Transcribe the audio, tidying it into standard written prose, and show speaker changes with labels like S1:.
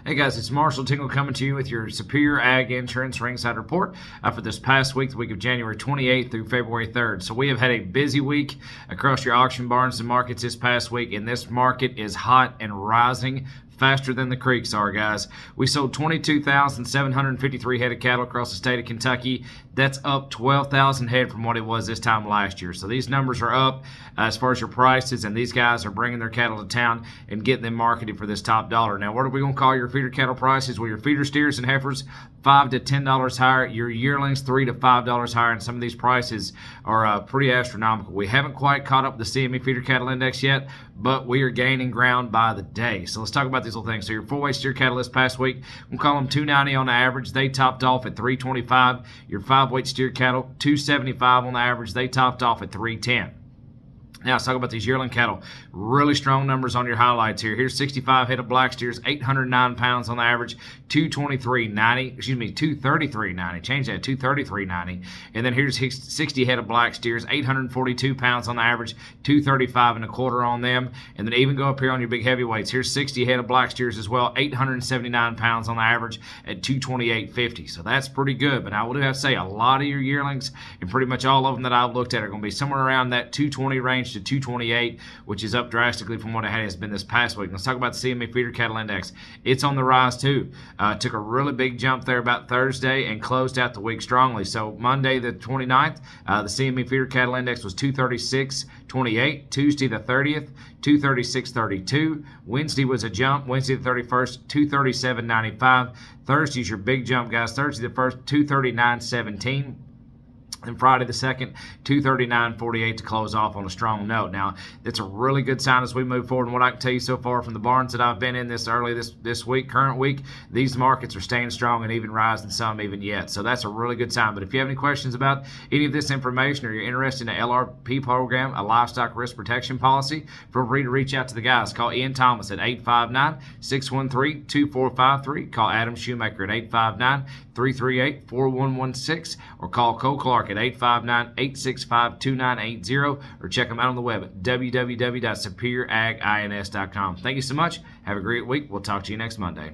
S1: Hey guys, it's Marshall Tingle coming to you with your Superior Ag Insurance Ringside Report for this past week, the week of January 28th through February 3rd. So we have had a busy week across your auction barns and markets this past week, and this market is hot and rising faster than the creeks are, guys. We sold 22,753 head of cattle across the state of Kentucky. That's up 12,000 head from what it was this time last year. So these numbers are up as far as your prices, and these guys are bringing their cattle to town and getting them marketed for this top dollar. Now, what are we going to call your feeder cattle prices? Well, your feeder steers and heifers, $5 to $10 higher. Your yearlings, $3 to $5 higher, and some of these prices are pretty astronomical. We haven't quite caught up with the CME Feeder Cattle Index yet, but we are gaining ground by the day. So let's talk about these little things. So your full-weight steer cattle this past week, we'll call them 290 on the average. They topped off at 325. Your 5-weight steer cattle, 275 on the average. They topped off at 310. Now, let's talk about these yearling cattle. Really strong numbers on your highlights here. Here's 65 head of black steers, 809 pounds on the average, 233.90. Change that, 233.90. And then here's 60 head of black steers, 842 pounds on the average, 235.25 on them. And then even go up here on your big heavyweights. Here's 60 head of black steers as well, 879 pounds on the average at 228.50. So that's pretty good. But I will have to say, a lot of your yearlings, and pretty much all of them that I've looked at, are going to be somewhere around that 220 range to 228, which is up drastically from what it has been this past week. Let's talk about the CME Feeder Cattle Index. It's on the rise too. Took a really big jump there about Thursday and closed out the week strongly. So Monday the 29th, the CME Feeder Cattle Index was 236.28. Tuesday the 30th, 236.32. Wednesday was a jump. Wednesday the 31st, 237.95. Thursday's your big jump, guys. Thursday the 1st, 239.17. And Friday the 2nd, 239.48 to close off on a strong note. Now, it's a really good sign as we move forward. And what I can tell you so far from the barns that I've been in this week, current week, these markets are staying strong and even rising some even yet. So that's a really good sign. But if you have any questions about any of this information, or you're interested in an LRP program, a livestock risk protection policy, feel free to reach out to the guys. Call Ian Thomas at 859-613-2453. Call Adam Shoemaker at 859-338-4116, or call Cole Clark at 859-865-2980, or check them out on the web at www.superioragins.com. Thank you so much. Have a great week. We'll talk to you next Monday.